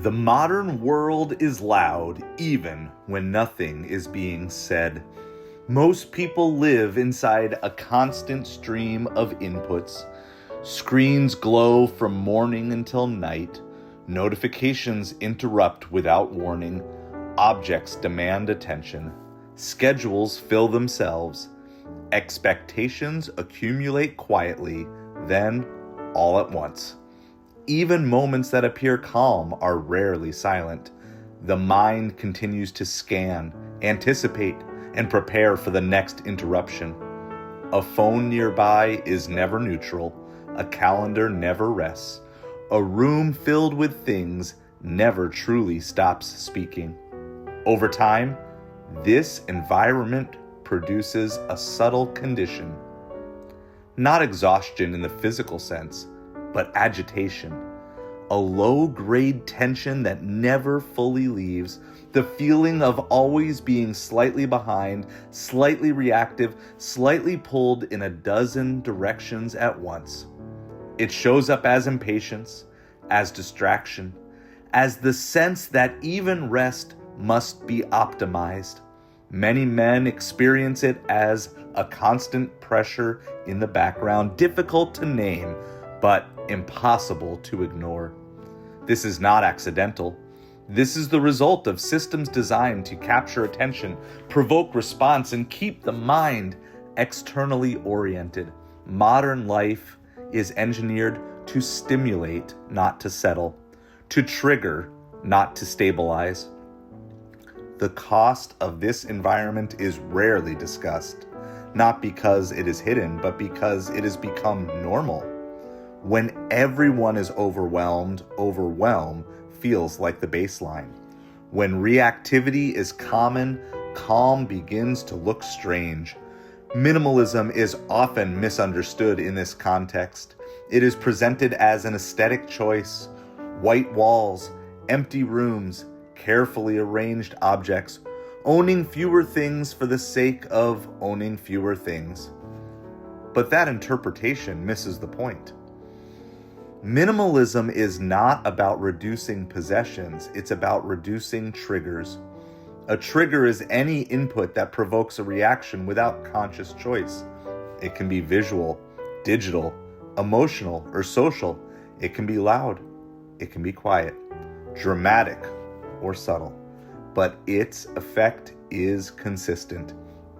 The modern world is loud even when nothing is being said. Most people live inside a constant stream of inputs. Screens glow from morning until night. Notifications interrupt without warning. Objects demand attention. Schedules fill themselves. Expectations accumulate quietly, then all at once. Even moments that appear calm are rarely silent. The mind continues to scan, anticipate, and prepare for the next interruption. A phone nearby is never neutral. A calendar never rests. A room filled with things never truly stops speaking. Over time, this environment produces a subtle condition. Not exhaustion in the physical sense, but agitation. A low-grade tension that never fully leaves. The feeling of always being slightly behind, slightly reactive, slightly pulled in a dozen directions at once. It shows up as impatience, as distraction, as the sense that even rest must be optimized. Many men experience it as a constant pressure in the background, difficult to name, but impossible to ignore. This is not accidental. This is the result of systems designed to capture attention, provoke response, and keep the mind externally oriented. Modern life is engineered to stimulate, not to settle, to trigger, not to stabilize. The cost of this environment is rarely discussed, not because it is hidden, but because it has become normal. When everyone is overwhelmed, overwhelm feels like the baseline. When reactivity is common, calm begins to look strange. Minimalism is often misunderstood in this context. It is presented as an aesthetic choice. White walls, empty rooms, carefully arranged objects, owning fewer things for the sake of owning fewer things. But that interpretation misses the point. Minimalism is not about reducing possessions, it's about reducing triggers. A trigger is any input that provokes a reaction without conscious choice. It can be visual, digital, emotional, or social. It can be loud, it can be quiet, dramatic, or subtle. But its effect is consistent.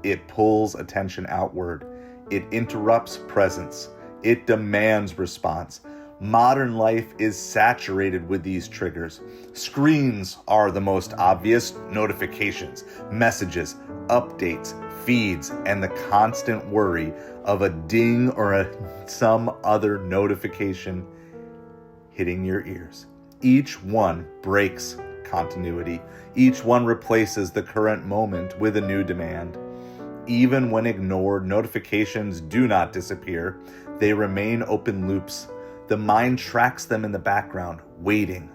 It pulls attention outward. It interrupts presence. It demands response. Modern life is saturated with these triggers. Screens are the most obvious. Notifications, messages, updates, feeds, and the constant worry of a ding or some other notification hitting your ears. Each one breaks continuity. Each one replaces the current moment with a new demand. Even when ignored, notifications do not disappear. They remain open loops. The mind tracks them in the background, waiting,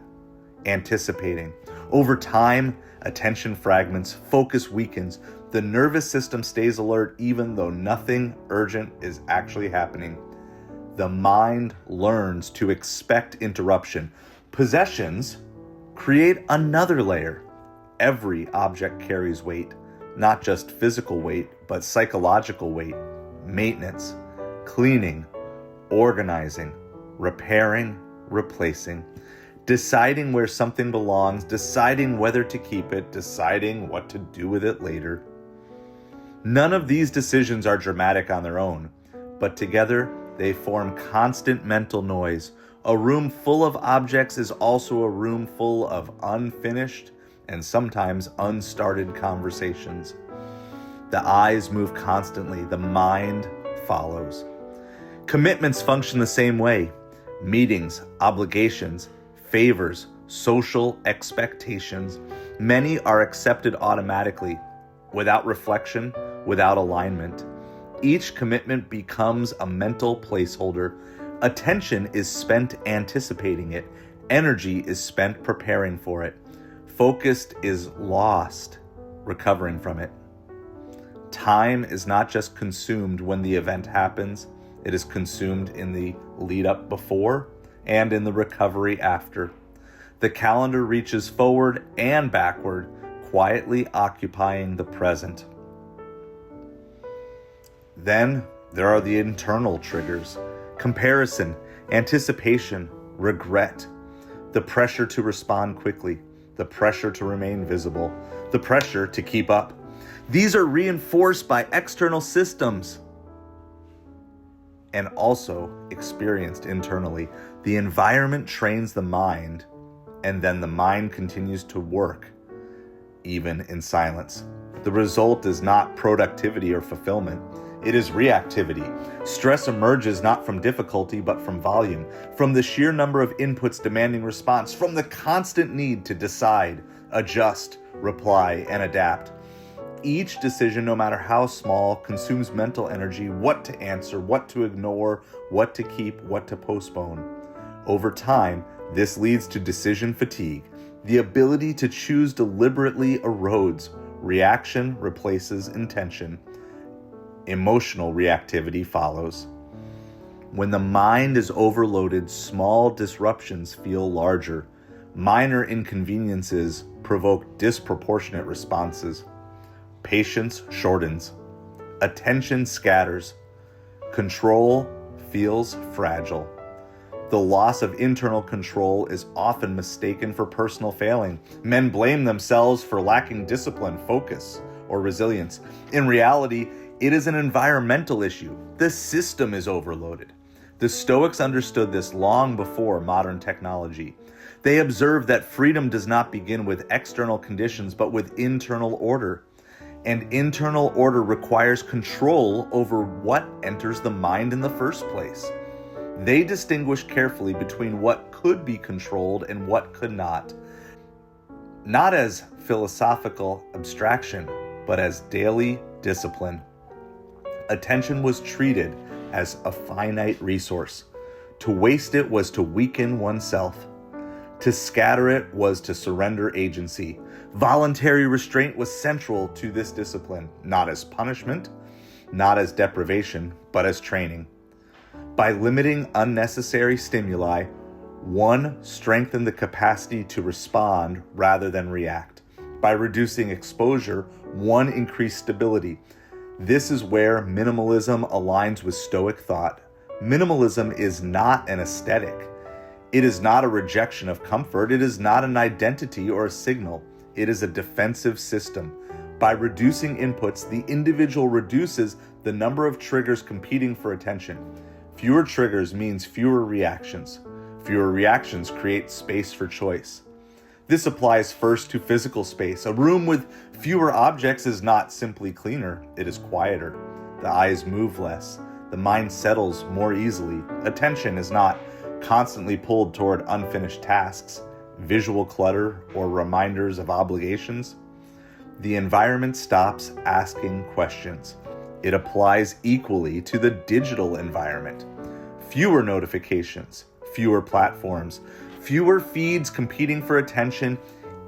anticipating. Over time, attention fragments, focus weakens. The nervous system stays alert even though nothing urgent is actually happening. The mind learns to expect interruption. Possessions create another layer. Every object carries weight, not just physical weight, but psychological weight, maintenance, cleaning, organizing, repairing, replacing, deciding where something belongs, deciding whether to keep it, deciding what to do with it later. None of these decisions are dramatic on their own, but together they form constant mental noise. A room full of objects is also a room full of unfinished and sometimes unstarted conversations. The eyes move constantly, the mind follows. Commitments function the same way. Meetings, obligations, favors, social expectations. Many are accepted automatically, without reflection, without alignment. Each commitment becomes a mental placeholder. Attention is spent anticipating it. Energy is spent preparing for it. Focused is lost recovering from it. Time is not just consumed when the event happens. It is consumed in the lead up before and in the recovery after. The calendar reaches forward and backward, quietly occupying the present. Then there are the internal triggers: comparison, anticipation, regret, the pressure to respond quickly, the pressure to remain visible, the pressure to keep up. These are reinforced by external systems and also experienced internally. The environment trains the mind, and then the mind continues to work, even in silence. The result is not productivity or fulfillment. It is reactivity. Stress emerges not from difficulty, but from volume, from the sheer number of inputs demanding response, from the constant need to decide, adjust, reply, and adapt. Each decision, no matter how small, consumes mental energy: what to answer, what to ignore, what to keep, what to postpone. Over time, this leads to decision fatigue. The ability to choose deliberately erodes. Reaction replaces intention. Emotional reactivity follows. When the mind is overloaded, small disruptions feel larger. Minor inconveniences provoke disproportionate responses. Patience shortens. Attention scatters. Control feels fragile. The loss of internal control is often mistaken for personal failing. Men blame themselves for lacking discipline, focus, or resilience. In reality, it is an environmental issue. The system is overloaded. The Stoics understood this long before modern technology. They observed that freedom does not begin with external conditions, but with internal order. And internal order requires control over what enters the mind in the first place. They distinguish carefully between what could be controlled and what could not as philosophical abstraction, but as daily discipline. Attention was treated as a finite resource. To waste it was to weaken oneself. To scatter it was to surrender agency. Voluntary restraint was central to this discipline, not as punishment, not as deprivation, but as training. By limiting unnecessary stimuli, one strengthened the capacity to respond rather than react. By reducing exposure, one increased stability. This is where minimalism aligns with Stoic thought. Minimalism is not an aesthetic. It is not a rejection of comfort. It is not an identity or a signal. It is a defensive system. By reducing inputs, the individual reduces the number of triggers competing for attention. Fewer triggers means fewer reactions. Fewer reactions create space for choice. This applies first to physical space. A room with fewer objects is not simply cleaner, it is quieter. The eyes move less. The mind settles more easily. Attention is not constantly pulled toward unfinished tasks, visual clutter, or reminders of obligations. The environment stops asking questions. It applies equally to the digital environment. Fewer notifications, fewer platforms, fewer feeds competing for attention.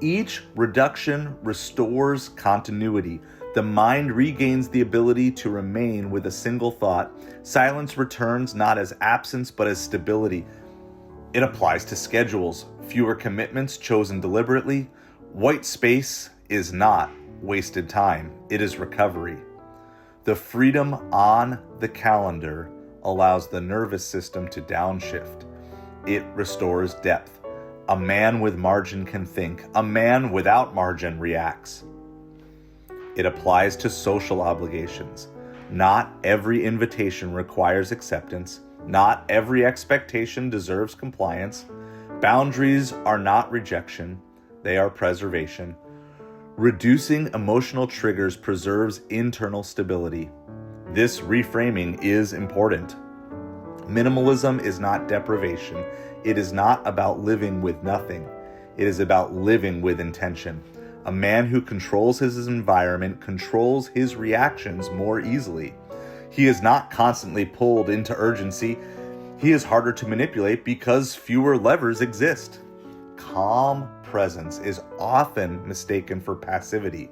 Each reduction restores continuity. The mind regains the ability to remain with a single thought. Silence returns not as absence, but as stability. It applies to schedules. Fewer commitments chosen deliberately. White space is not wasted time. It is recovery. The freedom on the calendar allows the nervous system to downshift. It restores depth. A man with margin can think. A man without margin reacts. It applies to social obligations. Not every invitation requires acceptance. Not every expectation deserves compliance. Boundaries are not rejection. They are preservation. Reducing emotional triggers preserves internal stability. This reframing is important. Minimalism is not deprivation. It is not about living with nothing. It is about living with intention. A man who controls his environment controls his reactions more easily. He is not constantly pulled into urgency. He is harder to manipulate because fewer levers exist. Calm presence is often mistaken for passivity,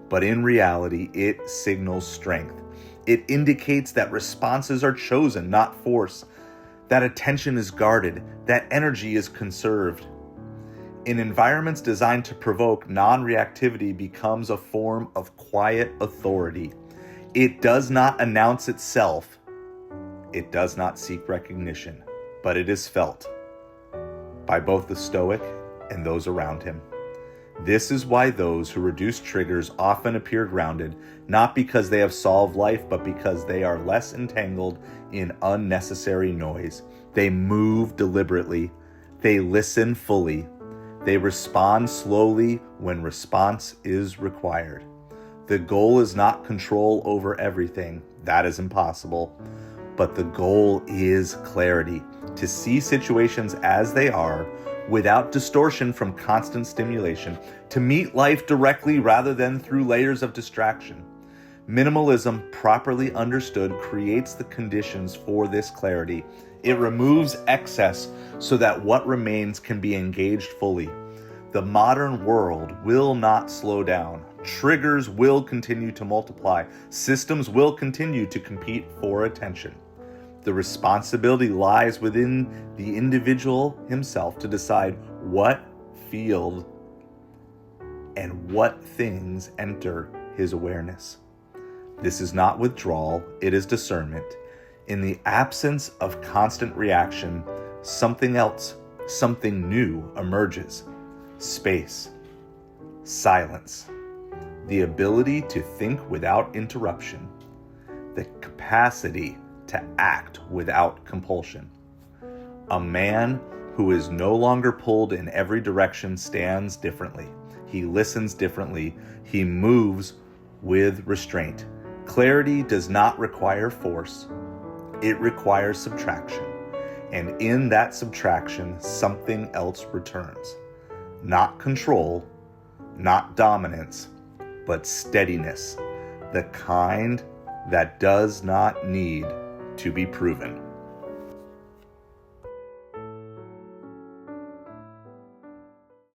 but in reality, it signals strength. It indicates that responses are chosen, not forced, that attention is guarded, that energy is conserved. In environments designed to provoke, non-reactivity becomes a form of quiet authority. It does not announce itself. It does not seek recognition, but it is felt by both the Stoic and those around him. This is why those who reduce triggers often appear grounded, not because they have solved life, but because they are less entangled in unnecessary noise. They move deliberately. They listen fully. They respond slowly when response is required. The goal is not control over everything. That is impossible. But the goal is clarity, to see situations as they are without distortion from constant stimulation, to meet life directly rather than through layers of distraction. Minimalism, properly understood, creates the conditions for this clarity. It removes excess so that what remains can be engaged fully. The modern world will not slow down. Triggers will continue to multiply. Systems will continue to compete for attention. The responsibility lies within the individual himself to decide what field and what things enter his awareness. This is not withdrawal, it is discernment. In the absence of constant reaction, something else, something new emerges. Space, silence, the ability to think without interruption, the capacity to act without compulsion. A man who is no longer pulled in every direction stands differently. He listens differently. He moves with restraint. Clarity does not require force. It requires subtraction. And in that subtraction, something else returns. Not control, not dominance, but steadiness, the kind that does not need to be proven.